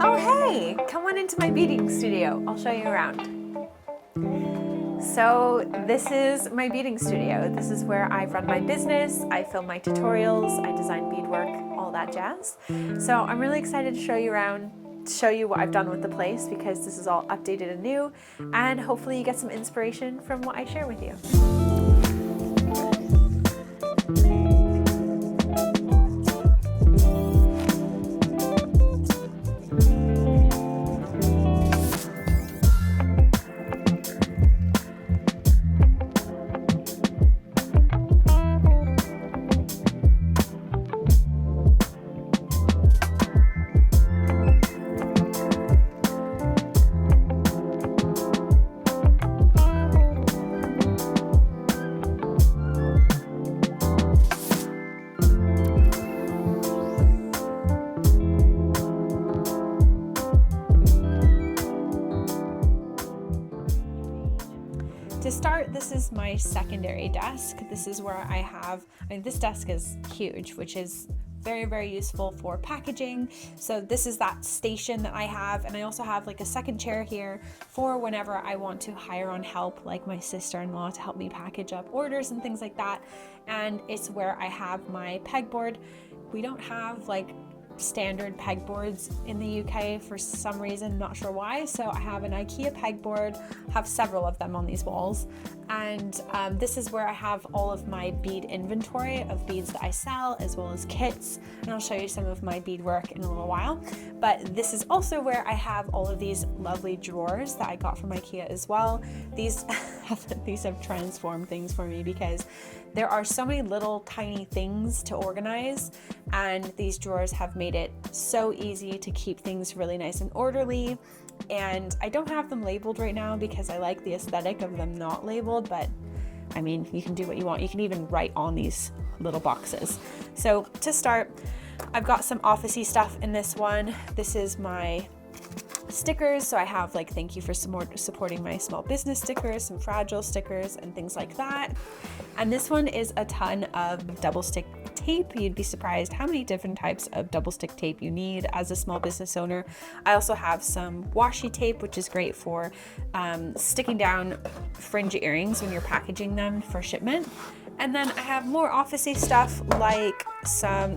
Oh hey, come on into my beading studio. I'll show you around. So this is my beading studio. This is where I run my business, I film my tutorials, I design beadwork, all that jazz. So I'm really excited to show you around, show you what I've done with the place because this is all updated and new, and hopefully you get some inspiration from what I share with you. To start, this is my secondary desk. This is where I have, this desk is huge, which is very, very useful for packaging. So this is that station that I have. And I also have like a second chair here for whenever I want to hire on help, like my sister-in-law to help me package up orders and things like that. And it's where I have my pegboard. We don't have like standard pegboards in the UK for some reason, not sure why. So I have an IKEA pegboard, have several of them on these walls. And this is where I have all of my bead inventory of beads that I sell, as well as kits. And I'll show you some of my beadwork in a little while. But this is also where I have all of these lovely drawers that I got from IKEA as well. These have transformed things for me because there are so many little tiny things to organize, and these drawers have made it so easy to keep things really nice and orderly. And I don't have them labeled right now because I like the aesthetic of them not labeled, but I mean, you can do what you want. You can even write on these little boxes. So to start, I've got some office-y stuff in this one. This is my stickers. So I have like, thank you for supporting my small business stickers, some fragile stickers and things like that. And this one is a ton of double stick tape. You'd be surprised how many different types of double stick tape you need as a small business owner. I also have some washi tape, which is great for sticking down fringe earrings when you're packaging them for shipment. And then I have more office-y stuff like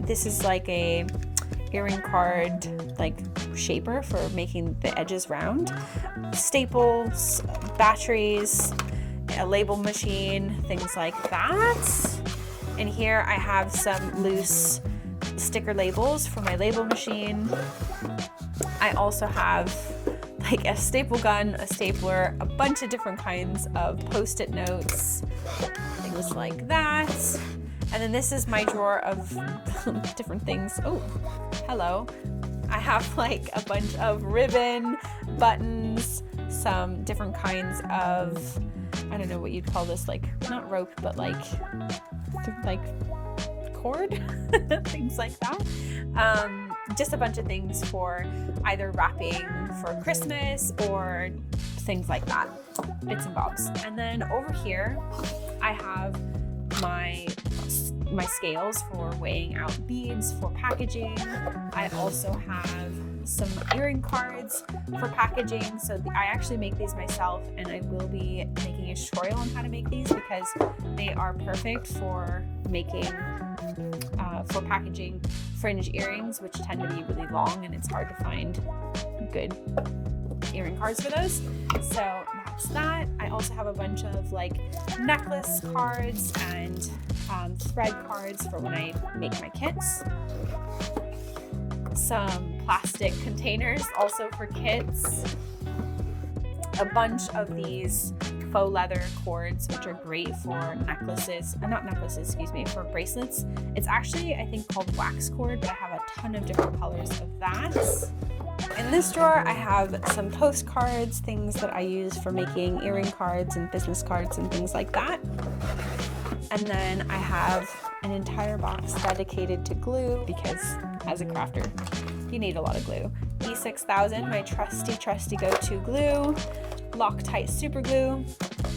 this is like a earring card like shaper for making the edges round, staples, batteries, a label machine, things like that. And here I have some loose sticker labels for my label machine. I also have like a staple gun, a stapler, a bunch of different kinds of post-it notes, things like that. And then this is my drawer of different things. Oh, hello. I have like a bunch of ribbon, buttons, some different kinds of, I don't know what you'd call this, like not rope, but like cord, things like that. Just a bunch of things for either wrapping for Christmas or things like that, bits and bobs. And then over here, I have my scales for weighing out beads for packaging. I also have some earring cards for packaging. So I actually make these myself, and I will be making a tutorial on how to make these because they are perfect for making for packaging fringe earrings, which tend to be really long and it's hard to find good earring cards for those. So that's that. I also have a bunch of like necklace cards and thread cards for when I make my kits. Some plastic containers also for kits. A bunch of these faux leather cords, which are great for necklaces, for bracelets. It's actually, I think, called wax cord, but I have a ton of different colors of that. In this drawer, I have some postcards, things that I use for making earring cards and business cards and things like that. And then I have an entire box dedicated to glue because as a crafter, you need a lot of glue. E6000, my trusty go-to glue. Loctite super glue,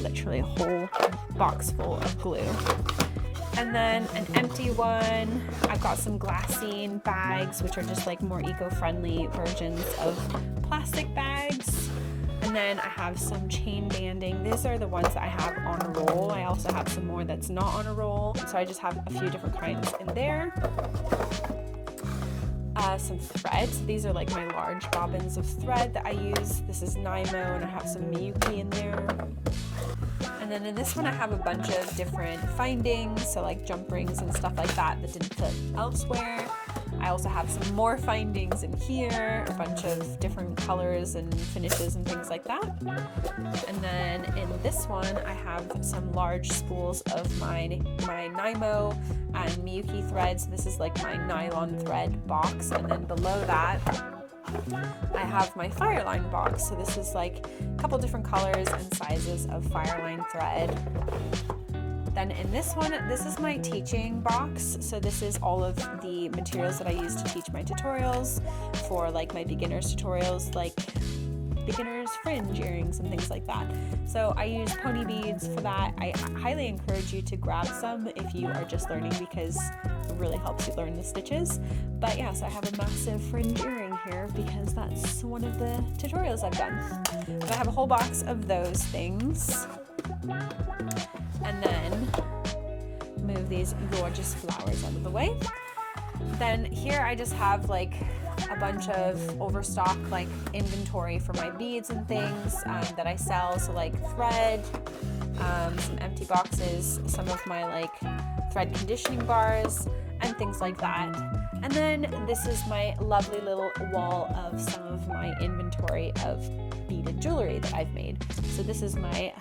literally a whole box full of glue. And then an empty one. I've got some glassine bags, which are just like more eco-friendly versions of plastic bags. And then I have some chain banding. These are the ones that I have on a roll. I also have some more that's not on a roll. So I just have a few different kinds in there. Some thread. So these are like my large bobbins of thread that I use. This is Nymo, and I have some Miyuki in there. And then in this one I have a bunch of different findings, so like jump rings and stuff like that that didn't fit elsewhere. I also have some more findings in here, a bunch of different colors and finishes and things like that. And then in this one I have some large spools of my Nymo and Miyuki threads. This is like my nylon thread box, and then below that I have my Fireline box. So this is like a couple different colors and sizes of Fireline thread. Then in this one, this is my teaching box. So this is all of the materials that I use to teach my tutorials for like my beginners tutorials, like beginners fringe earrings and things like that. So I use pony beads for that. I highly encourage you to grab some if you are just learning, because it really helps you learn the stitches. But yeah, so I have a massive fringe earring here because that's one of the tutorials I've done. So I have a whole box of those things. And then move these gorgeous flowers out of the way. Then here I just have like a bunch of overstock like inventory for my beads and things that I sell. So like thread, some empty boxes, some of my like thread conditioning bars and things like that. And then this is my lovely little wall of some of my inventory of beaded jewelry that I've made. So this is my,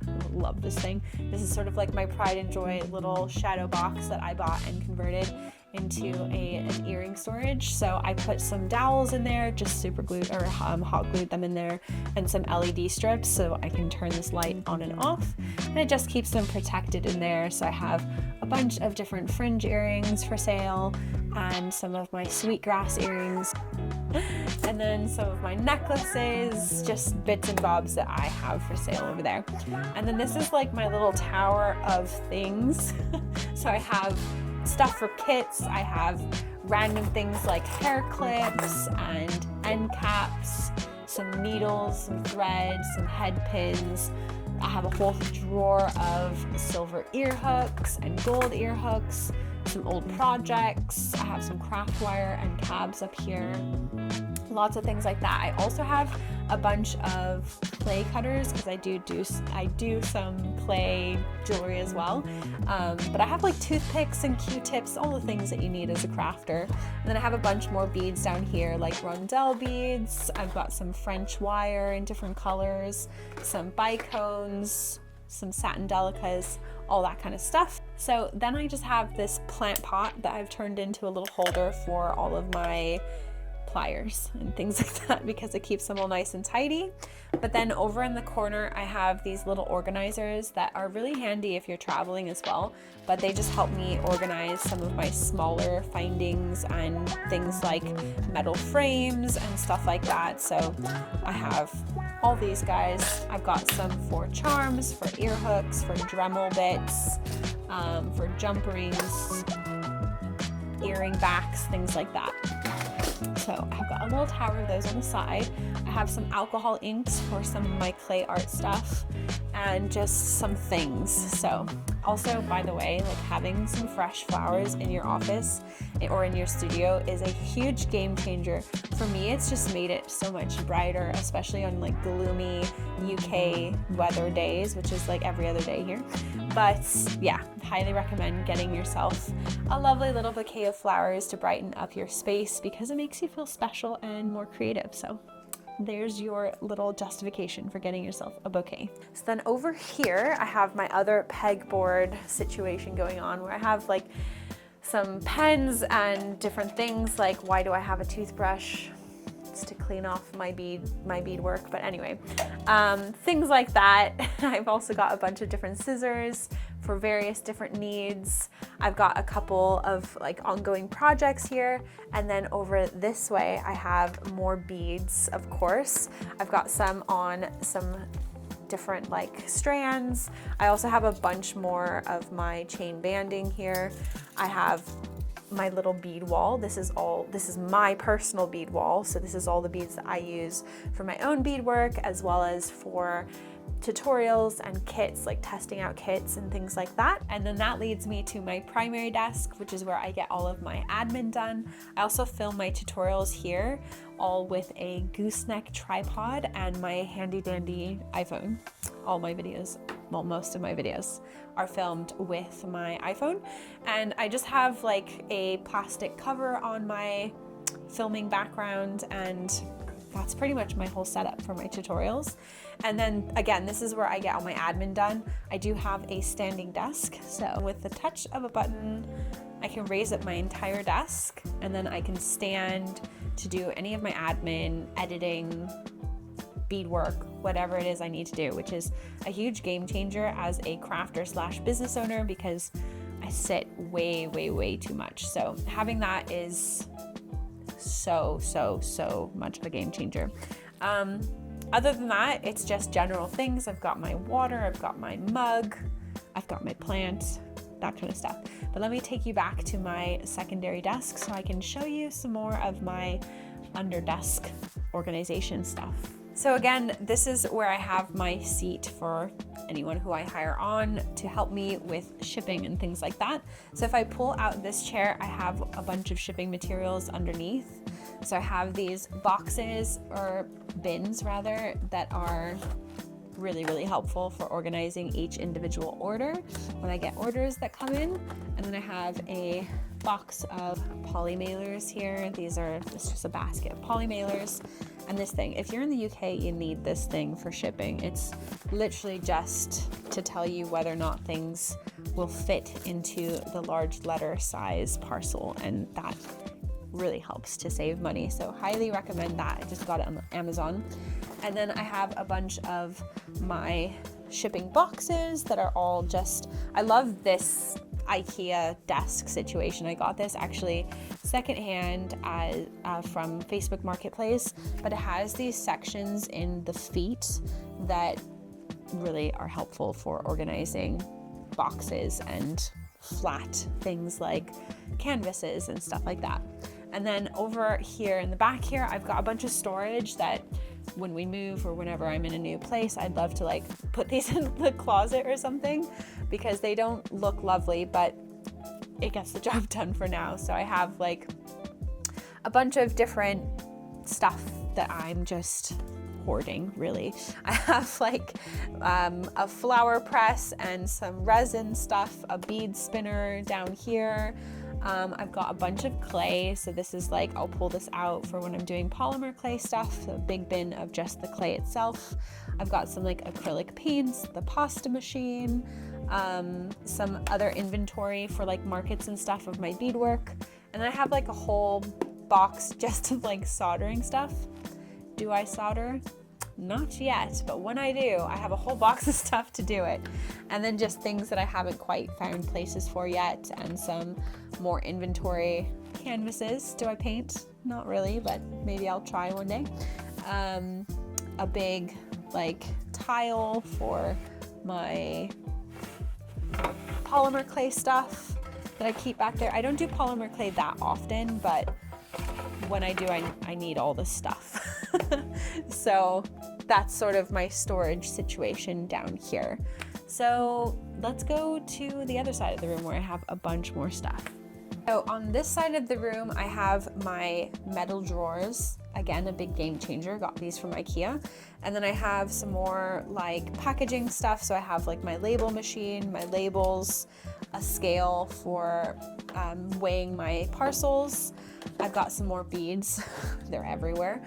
I love this thing. This is sort of like my pride and joy little shadow box that I bought and converted into an earring storage. So I put some dowels in there, just super glued or hot glued them in there, and some LED strips so I can turn this light on and off, and it just keeps them protected in there. So I have a bunch of different fringe earrings for sale and some of my sweetgrass earrings, and then some of my necklaces, just bits and bobs that I have for sale over there. And then this is like my little tower of things. So I have stuff for kits, I have random things like hair clips and end caps, some needles, some threads, some head pins. I have a whole drawer of silver ear hooks and gold ear hooks, some old projects. I have some craft wire and tabs up here. Lots of things like that. I also have a bunch of clay cutters because I do some clay jewelry as well. But I have like toothpicks and Q-tips, all the things that you need as a crafter. And then I have a bunch more beads down here, like rondelle beads. I've got some French wire in different colors, some bicones, some satin delicas, all that kind of stuff. So then I just have this plant pot that I've turned into a little holder for all of my pliers and things like that, because it keeps them all nice and tidy. But then over in the corner I have these little organizers that are really handy if you're traveling as well, but they just help me organize some of my smaller findings and things like metal frames and stuff like that. So I have all these guys. I've got some for charms, for ear hooks, for Dremel bits, for jump rings, earring backs, things like that. So I've got a little tower of those on the side. I have some alcohol inks for some of my clay art stuff and just some things. So also, by the way, like having some fresh flowers in your office or in your studio is a huge game changer. For me, it's just made it so much brighter, especially on like gloomy UK weather days, which is like every other day here. But yeah, highly recommend getting yourself a lovely little bouquet of flowers to brighten up your space because it makes you feel special and more creative. So there's your little justification for getting yourself a bouquet. So then over here, I have my other pegboard situation going on where I have like some pens and different things. Like, why do I have a toothbrush? It's to clean off my beadwork, but anyway, things like that. I've also got a bunch of different scissors for various different needs. I've got a couple of like ongoing projects here, and then over this way I have more beads, of course. I've got some on some different like strands. I also have a bunch more of my chain banding here. I have my little bead wall. This is my personal bead wall. So this is all the beads that I use for my own beadwork, as well as for tutorials and kits, like testing out kits and things like that. And then that leads me to my primary desk, which is where I get all of my admin done. I also film my tutorials here, all with a gooseneck tripod and my handy dandy iPhone. All my videos, well, most of my videos are filmed with my iPhone. And I just have like a plastic cover on my filming background, and that's pretty much my whole setup for my tutorials. And then again, this is where I get all my admin done. I do have a standing desk, so with the touch of a button, I can raise up my entire desk, and then I can stand to do any of my admin, editing, beadwork, whatever it is I need to do, which is a huge game changer as a crafter / business owner, because I sit way too much. So having that is so much of a game changer. Other than that, it's just general things. I've got my water, I've got my mug, I've got my plant, that kind of stuff. But let me take you back to my secondary desk so I can show you some more of my under desk organization stuff. So again, this is where I have my seat for anyone who I hire on to help me with shipping and things like that. So if I pull out this chair, I have a bunch of shipping materials underneath. So I have these boxes, or bins rather, that are really helpful for organizing each individual order when I get orders that come in. And then I have a box of poly mailers here. It's just a basket of poly mailers. And this thing, if you're in the UK, you need this thing for shipping. It's literally just to tell you whether or not things will fit into the large letter size parcel, and that really helps to save money. So highly recommend that. I just got it on Amazon. And then I have a bunch of my shipping boxes that are all just, I love this IKEA desk situation. I got this actually secondhand from Facebook Marketplace, but it has these sections in the feet that really are helpful for organizing boxes and flat things like canvases and stuff like that. And then over here in the back here, I've got a bunch of storage that when we move or whenever I'm in a new place, I'd love to like put these in the closet or something, because they don't look lovely, but it gets the job done for now. So I have like a bunch of different stuff that I'm just hoarding, really. I have like a flower press and some resin stuff, a bead spinner down here. I've got a bunch of clay, so this is like, I'll pull this out for when I'm doing polymer clay stuff, a big bin of just the clay itself. I've got some like acrylic paints, the pasta machine, some other inventory for like markets and stuff of my beadwork. And I have like a whole box just of like soldering stuff. Do I solder? Not yet, but when I do, I have a whole box of stuff to do it. And then just things that I haven't quite found places for yet, and some more inventory canvases. Do I paint? Not really, but maybe I'll try one day. A big like tile for my polymer clay stuff that I keep back there. I don't do polymer clay that often, but when I do, I need all this stuff. So that's sort of my storage situation down here. So let's go to the other side of the room where I have a bunch more stuff. So on this side of the room, I have my metal drawers. Again, a big game changer. Got these from IKEA. And then I have some more like packaging stuff. So I have like my label machine, my labels, a scale for weighing my parcels. I've got some more beads. They're everywhere.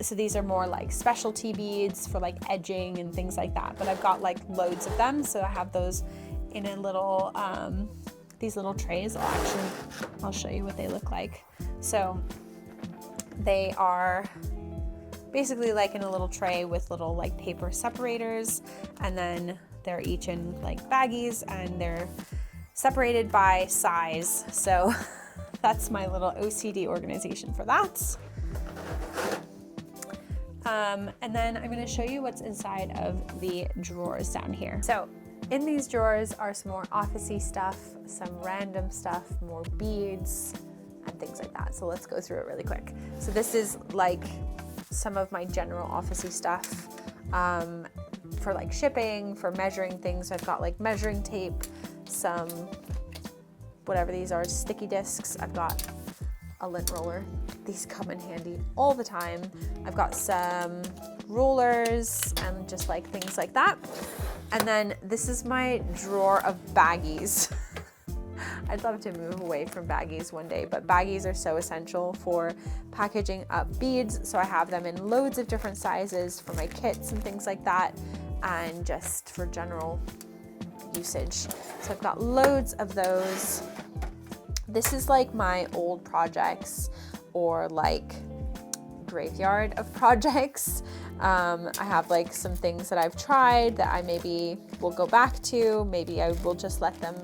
So these are more like specialty beads for like edging and things like that. But I've got like loads of them. So I have those in a little, these little trays. I'll show you what they look like. So they are basically like in a little tray with little like paper separators, and then they're each in like baggies, and they're separated by size. So that's my little OCD organization for that. And then I'm going to show you what's inside of the drawers down here. So in these drawers are some more officey stuff, some random stuff, more beads and things like that. So let's go through it really quick. So this is like some of my general officey stuff for like shipping, for measuring things. I've got like measuring tape, some whatever these are, sticky discs. I've got a lint roller. These come in handy all the time. I've got some rulers and just like things like that. And then this is my drawer of baggies. I'd love to move away from baggies one day, but baggies are so essential for packaging up beads. So I have them in loads of different sizes for my kits and things like that, and just for general usage. So I've got loads of those. This is like my old projects or like graveyard of projects. I have like some things that I've tried that I maybe will go back to. Maybe I will just let them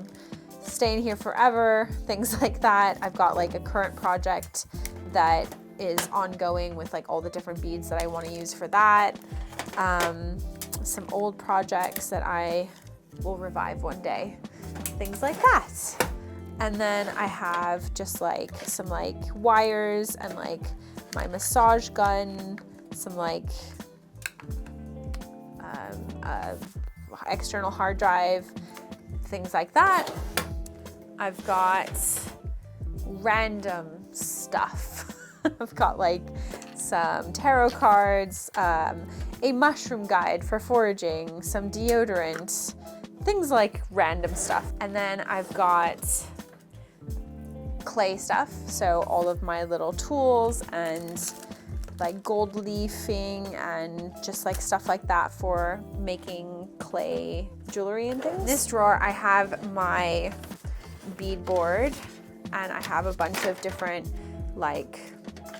stay in here forever, things like that. I've got like a current project that is ongoing with like all the different beads that I want to use for that. Some old projects that I will revive one day, things like that. And then I have just like some like wires and like my massage gun, some like external hard drive, things like that. I've got random stuff. I've got like some tarot cards, a mushroom guide for foraging, some deodorant, things like random stuff. And then I've got clay stuff, so all of my little tools and like gold leafing and just like stuff like that for making clay jewelry and things. In this drawer I have my bead board, and I have a bunch of different like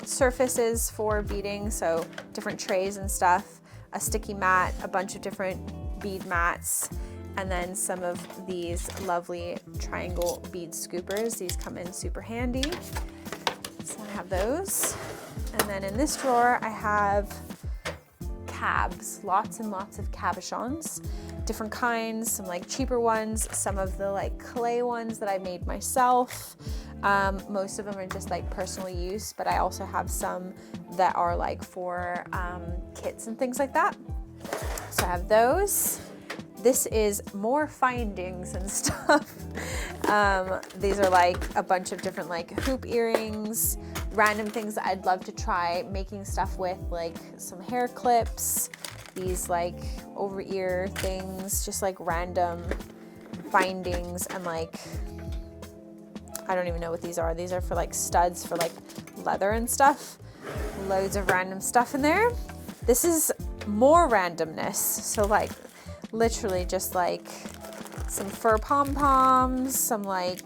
surfaces for beading, so different trays and stuff, a sticky mat, a bunch of different bead mats, and then some of these lovely triangle bead scoopers. These come in super handy. So I have those. And then in this drawer, I have cabs, lots and lots of cabochons, different kinds, some like cheaper ones, some of the like clay ones that I made myself. Most of them are just like personal use, but I also have some that are like for kits and things like that. So I have those. This is more findings and stuff. These are like a bunch of different like hoop earrings, random things that I'd love to try making stuff with, like some hair clips, these like over ear things, just like random findings, and like, I don't even know what these are. These are for like studs for like leather and stuff. Loads of random stuff in there. This is more randomness. So like literally just like some fur pom-poms, some like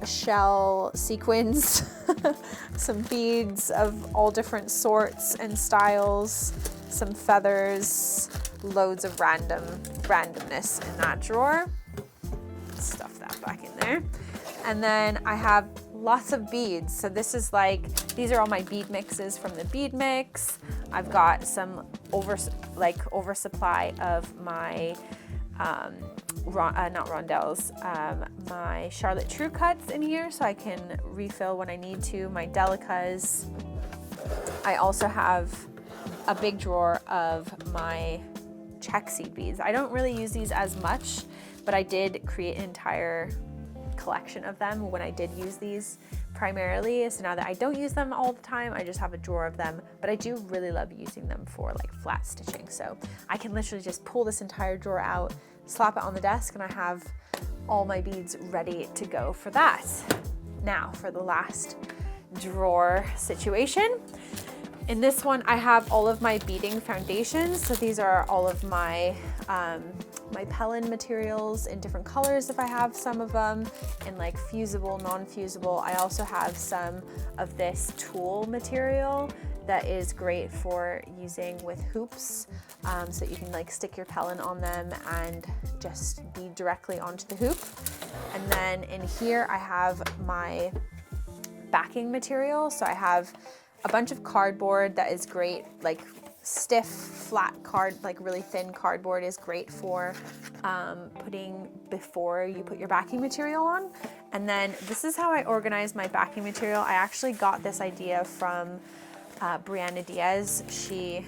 shell sequins, some beads of all different sorts and styles, some feathers, loads of randomness in that drawer. Stuff that back in there. And then I have lots of beads. So this is like, these are all my bead mixes from the bead mix. I've got some oversupply of my not rondelles, my Charlotte True Cuts in here, so I can refill when I need to, my delicas. I also have a big drawer of my check seed beads. I don't really use these as much, but I did create an entire collection of them when I did use these primarily. So now that I don't use them all the time, I just have a drawer of them, but I do really love using them for like flat stitching. So I can literally just pull this entire drawer out, slap it on the desk, and I have all my beads ready to go for that. Now for the last drawer situation. In this one, I have all of my beading foundations. So these are all of my my Pellin materials in different colors if I have some of them, in like fusible, non-fusible. I also have some of this tulle material that is great for using with hoops, so you can like stick your Pellin on them and just bead directly onto the hoop. And then in here I have my backing material. So I have a bunch of cardboard that is great, like stiff, flat card, like really thin cardboard is great for putting before you put your backing material on. And then this is how I organize my backing material. I actually got this idea from Brianna Diaz. She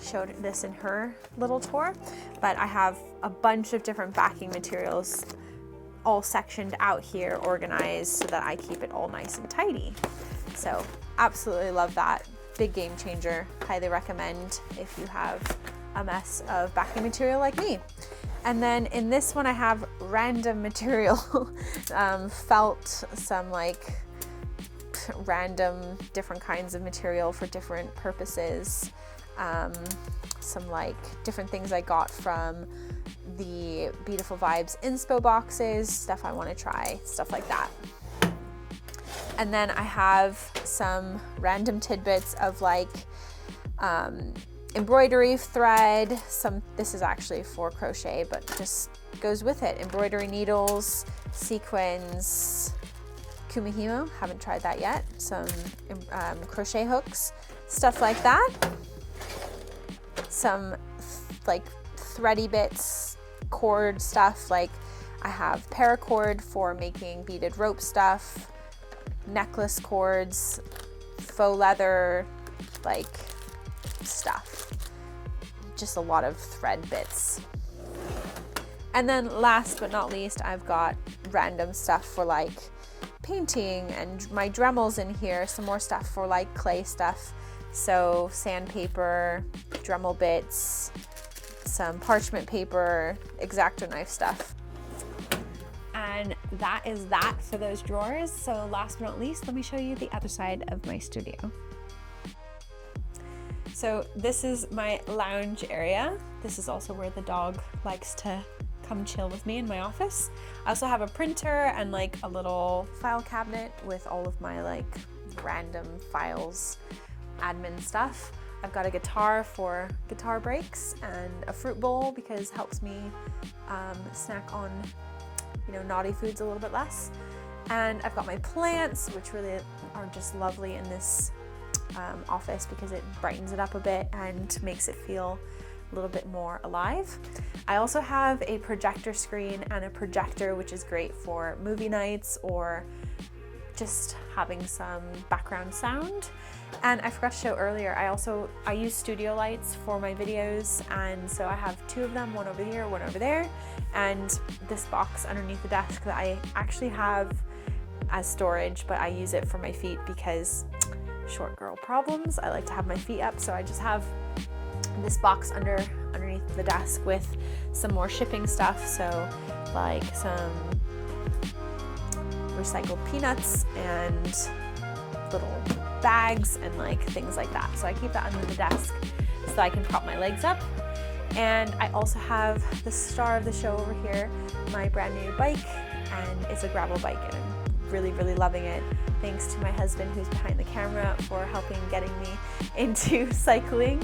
showed this in her little tour, but I have a bunch of different backing materials all sectioned out here, organized so that I keep it all nice and tidy. So absolutely love that. Big game changer. Highly recommend if you have a mess of backing material like me. And then in this one I have random material, felt, some like random different kinds of material for different purposes. Some like different things I got from the Beautiful Vibes inspo boxes, stuff I want to try, stuff like that. And then I have some random tidbits of like embroidery thread. This is actually for crochet, but just goes with it. Embroidery needles, sequins, kumihimo, haven't tried that yet. Some crochet hooks, stuff like that. Some like thready bits, cord stuff, like I have paracord for making beaded rope stuff, necklace cords, faux leather, like stuff. Just a lot of thread bits. And then last but not least, I've got random stuff for like painting, and my Dremels in here, some more stuff for like clay stuff. So sandpaper, Dremel bits, some parchment paper, X-Acto knife stuff. And that is that for those drawers. So last but not least, let me show you the other side of my studio. So this is my lounge area. This is also where the dog likes to come chill with me in my office. I also have a printer and like a little file cabinet with all of my like random files, admin stuff. I've got a guitar for guitar breaks and a fruit bowl because it helps me snack on, you know, naughty foods a little bit less. And I've got my plants, which really are just lovely in this office because it brightens it up a bit and makes it feel a little bit more alive. I also have a projector screen and a projector, which is great for movie nights or just having some background sound. And I forgot to show earlier, I use studio lights for my videos, and so I have two of them, one over here, one over there, and this box underneath the desk that I actually have as storage, but I use it for my feet because short girl problems. I like to have my feet up, so I just have this box underneath the desk with some more shipping stuff, so like some recycled peanuts and little bags and like things like that. So I keep that under the desk so I can prop my legs up. And I also have the star of the show over here, my brand new bike, and it's a gravel bike and I'm really, really loving it. Thanks to my husband who's behind the camera for helping getting me into cycling.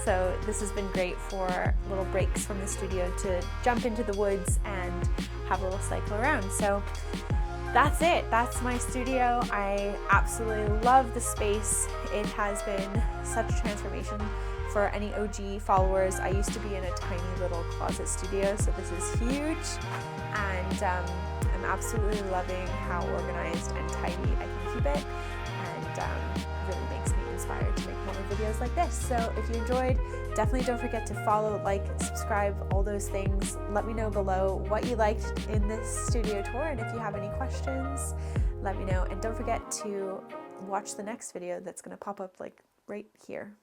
So this has been great for little breaks from the studio to jump into the woods and have a little cycle around. So that's it. That's my studio. I absolutely love the space. It has been such a transformation for any OG followers. I used to be in a tiny little closet studio, so this is huge. And I'm absolutely loving how organized and tidy I can keep it. And really makes me inspired to make more videos like this. So if you enjoyed, definitely don't forget to follow, like, subscribe, all those things. Let me know below what you liked in this studio tour, and if you have any questions, let me know. And don't forget to watch the next video that's going to pop up like right here.